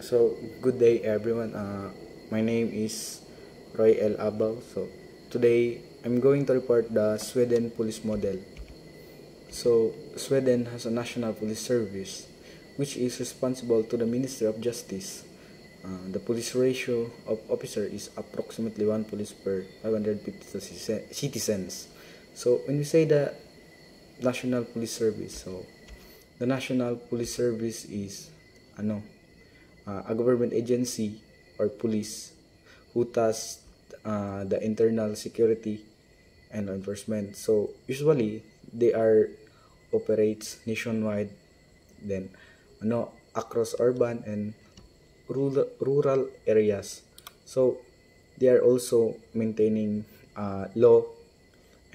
So, good day everyone. My name is Roy L. Abaw. So, today I'm going to report the Sweden police model. So, Sweden has a national police service which is responsible to the Ministry of Justice. The police ratio of officer is approximately 1 police per 550 citizens. So, when we say the National Police Service, so the National Police Service is a government agency or police who tasked the internal security and law enforcement. So usually they are operates nationwide, then across urban and rural areas. So they are also maintaining law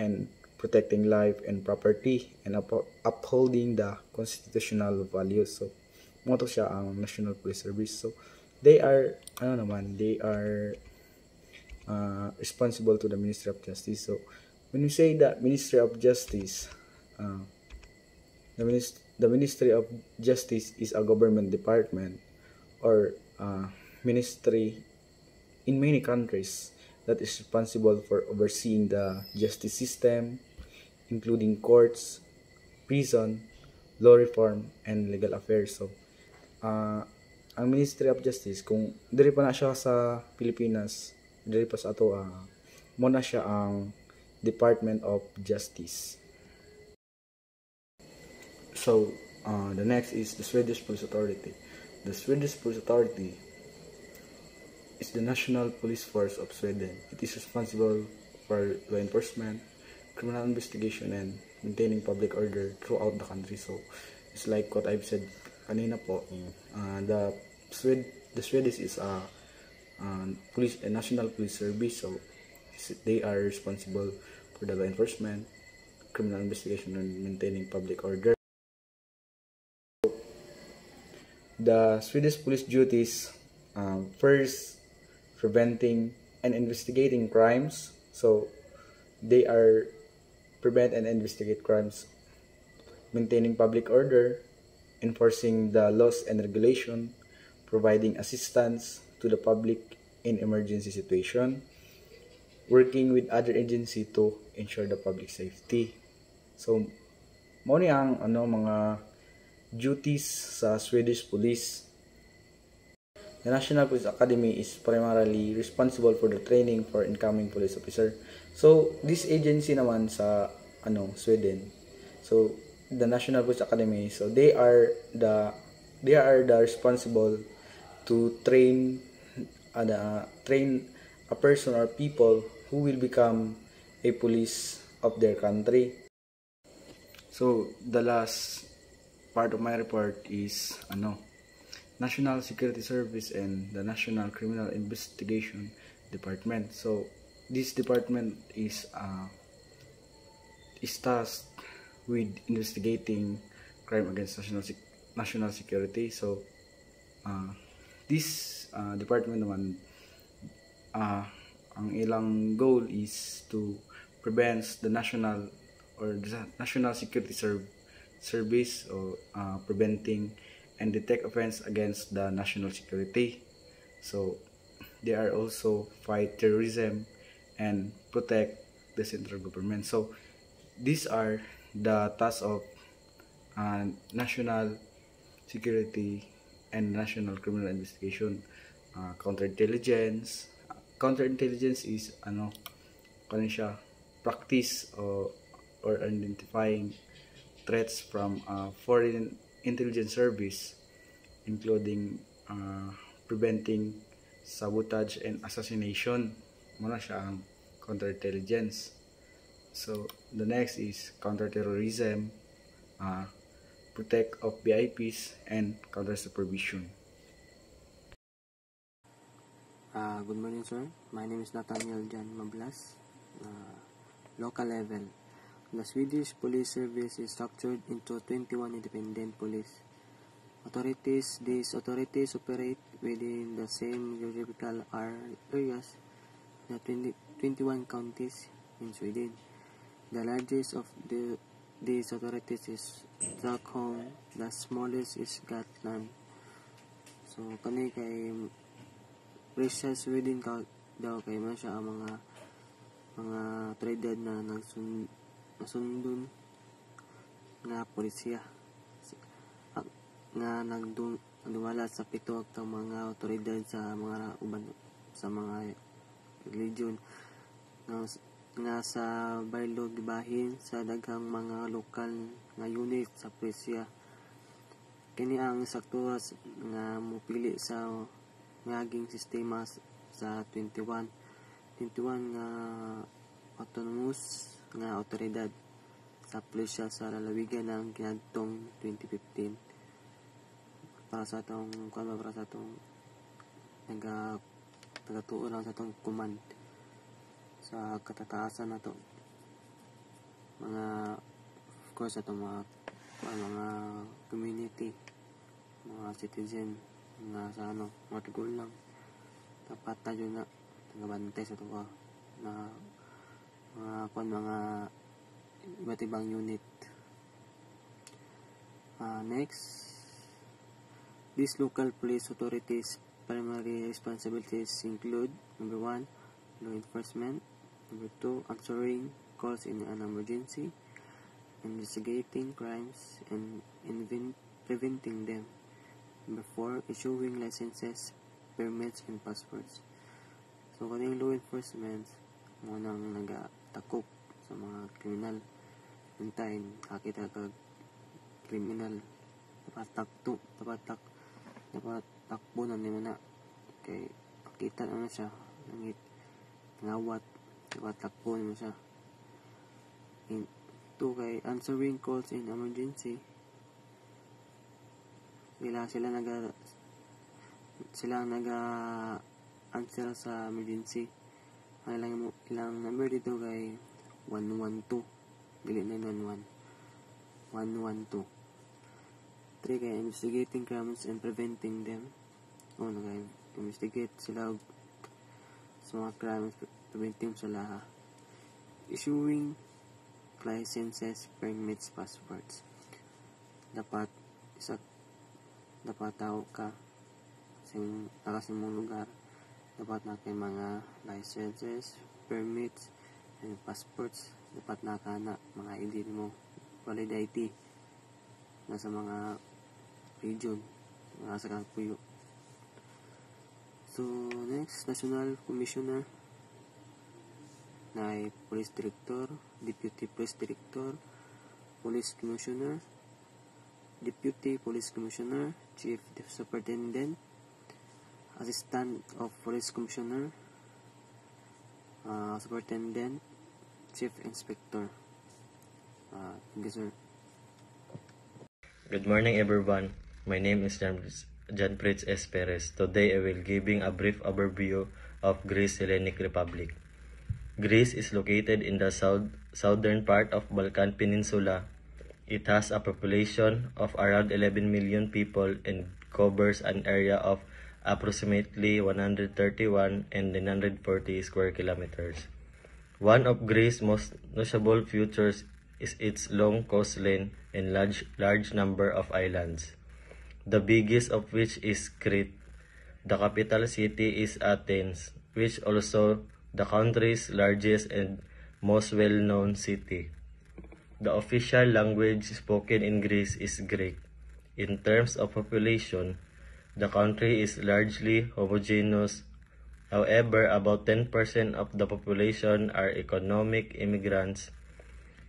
and protecting life and property and upholding the constitutional values. So moto siya ang National Police Service. So they are responsible to the Ministry of Justice. So when we say the Ministry of Justice, the Ministry of Justice is a government department or ministry in many countries that is responsible for overseeing the justice system, including courts, prison, law reform, and legal affairs. So, ang Ministry of Justice, kung diri pa na siya sa Pilipinas, diri pa sa ato, mo na siya ang Department of Justice. So, the next is the Swedish Police Authority. The Swedish Police Authority is the national police force of Sweden. It is responsible for law enforcement, criminal investigation, and maintaining public order throughout the country. So, it's like what I've said kanina po. The Swedish is a national police service. So, they are responsible for the law enforcement, criminal investigation, and maintaining public order. The Swedish police duties, first, preventing and investigating crimes. So they are prevent and investigate crimes, maintaining public order, enforcing the laws and regulation, providing assistance to the public in emergency situation, working with other agency to ensure the public safety. So mo ni ang mga duties sa Swedish Police. The National Police Academy is primarily responsible for the training for incoming police officer. So this agency naman sa Sweden. So the National Police Academy, so they are the responsible to train a person or people who will become a police of their country. So the last part of my report is National Security Service and the National Criminal Investigation Department. So this department is tasked with investigating crime against national security. So this department naman, ang ilang goal is to prevent the national security service or preventing and detect offense against the national security. So they are also fight terrorism and protect the central government. So these are the tasks of national security and national criminal investigation. Counterintelligence is practice or identifying threats from foreign intelligence service, including preventing sabotage and assassination. Muna siya ang counterintelligence. So the next is counterterrorism, protect of VIPs, and counter supervision. Good morning, sir. My name is Nathaniel Jan Mablas. Local level. The Swedish Police Service is structured into 21 independent police authorities. These authorities operate within the same geographical areas, the 21 counties in Sweden. The largest of these authorities is Stockholm. The smallest is Gotland. So kani kay Precious Sweden ka daw kay man siya ang mga traded na nasundon nga pulisya nga nagduwala sa pito ang mga otoridad sa mga uban sa mga religion nga sa baylo gibahin sa daghang mga lokal nga unit sa pulisya. Kini ang sakto nga mopili sa ngaging sistema sa 21 nga autonomous nga otoridad sa pulisya sa lalawigan ng kiniadtong 2015 para sa atong nagatuo lang sa atong command sa katataasan nato mga of course atong mga community, mga citizen nga sa mga tigulang dapat tayo na tagabantay sa tuwa na mga iba't ibang unit. Next, these local police authorities' primary responsibilities include: number 1, law enforcement; number 2, answering calls in an emergency, investigating crimes, and preventing them; number 4, issuing licenses, permits, and passports. So kaning law enforcement mo nang nagatakop sa mga kriminal, hintayin kakita kag kriminal dapat takbo na nimo na kay makita na siya langit ngawat dapat takbo nimo siya. Ito kay answering calls in emergency, sila naga answer sa emergency. Ilang number dito kay 112 dili 911 112. 3 kay investigating crimes and preventing them. Nag-investigate sila sa mga crimes, preventing sila. Issuing licenses, permits, passports. Dapat tao ka sa mong lugar. Dapat na kay mga licenses, permits, and passports. Dapat nakana mga ID mo, valid ID na sa mga region, mga sa Puyo. So next, National Commissioner na Police Director, Deputy Police Director, Police Commissioner, Deputy Police Commissioner, Chief Superintendent, Assistant of Police Commissioner, Superintendent, Chief Inspector. Thank you, sir. Good morning, everyone. My name is John Prince S. Perez. Today I will giving a brief overview of Greece Hellenic Republic. Greece is located in the southern part of Balkan Peninsula. It has a population of around 11 million people and covers an area of approximately 131 and 940 square kilometers. One of Greece's most notable features is its long coastline and large number of islands, the biggest of which is Crete. The capital city is Athens, which also the country's largest and most well-known city. The official language spoken in Greece is Greek. In terms of population, the country is largely homogeneous. However, about 10% of the population are economic immigrants,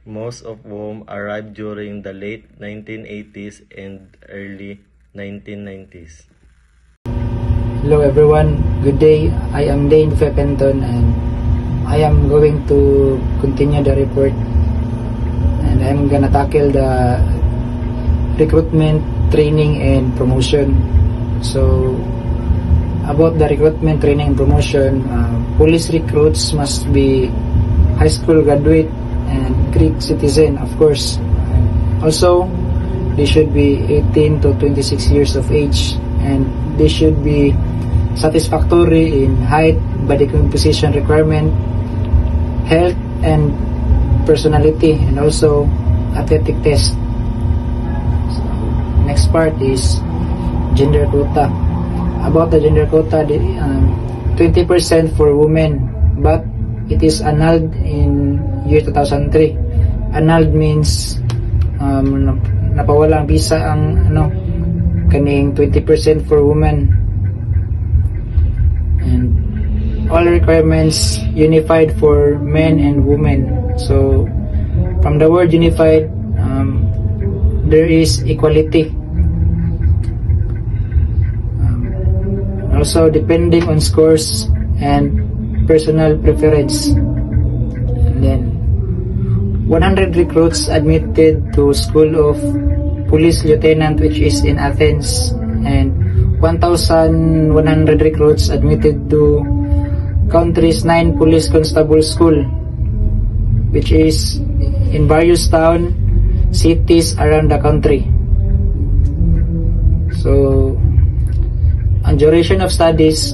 most of whom arrived during the late 1980s and early 1990s. Hello everyone, good day. I am Dane Feppenton and I am going to continue the report, and I'm gonna tackle the recruitment, training, and promotion. So about the recruitment, training, and promotion, police recruits must be high school graduate and Greek citizen, of course. Also, they should be 18 to 26 years of age, and they should be satisfactory in height, body composition requirement, health, and personality, and also athletic test. So, next part is gender quota. about the gender quota, 20% for women, but it is annulled in year 2003. Annulled means napawala ang visa ang kaning 20% for women, and all requirements unified for men and women. So from the word unified, there is equality. Also depending on scores and personal preference. And then 100 recruits admitted to School of Police Lieutenant, which is in Athens, and 1,100 recruits admitted to country's 9 police constable school, which is in various town cities around the country. So ang duration of studies,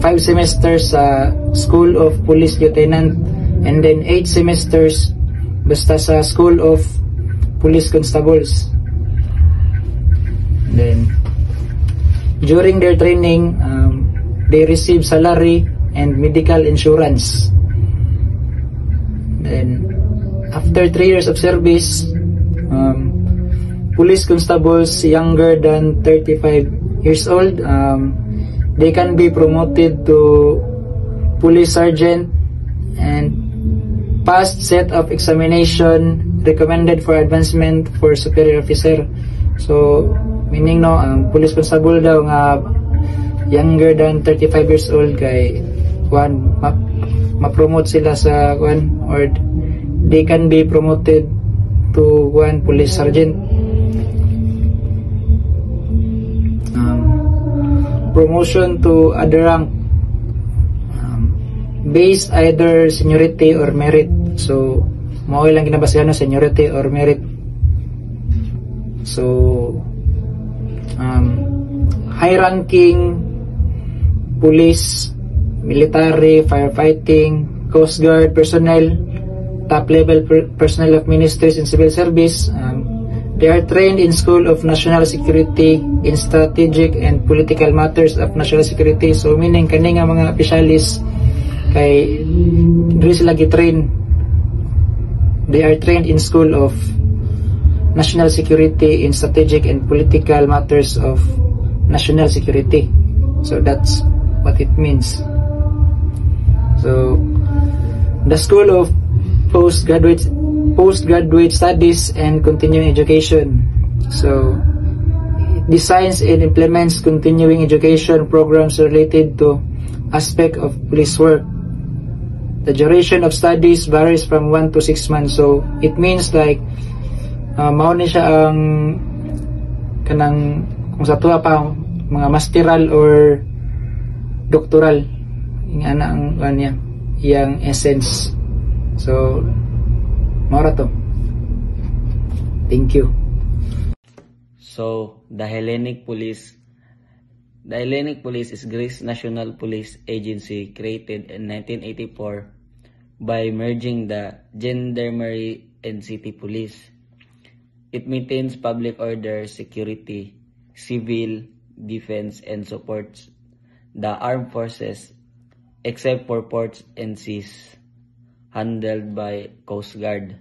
5 semesters sa School of Police Lieutenant, and then 8 semesters basta sa School of Police Constables. And then during their training, they receive salary and medical insurance. Then after 3 years of service, police constables younger than 35 years old, they can be promoted to police sergeant and passed set of examination recommended for advancement for superior officer. So meaning police constable daw nga younger than 35 years old kay ma-promote sila sa or they can be promoted to police sergeant. Promotion to other rank based either seniority or merit. So mao lang ginabasehan seniority or merit. So high ranking police, military, firefighting, coast guard personnel, top level personnel of ministries and civil service, they are trained in School of National Security in strategic and political matters of national security. So meaning kani nga mga opisyalis kay diri sila gi-train. They are trained in School of National Security in strategic and political matters of national security. So that's what it means. So the School of Postgraduate Studies and Continuing Education. So it designs and implements continuing education programs related to aspect of police work. The duration of studies varies from 1 to 6 months. So it means like mao ni siya ang kanang kung sa tuwa pa mga masteral or doctoral yung ana ang kanya iyang essence. So mora to. Thank you. So the Hellenic Police is Greece National Police Agency created in 1984 by merging the Gendarmerie and City Police. It maintains public order, security, civil defense, and supports the armed forces except for ports and seas handled by Coast Guard.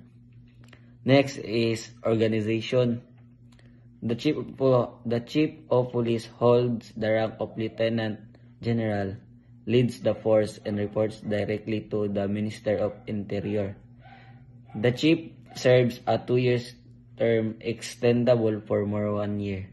Next is organization. The chief of police holds the rank of Lieutenant General, leads the force, and reports directly to the Minister of Interior. The chief serves a 2-year term extendable for more 1 year.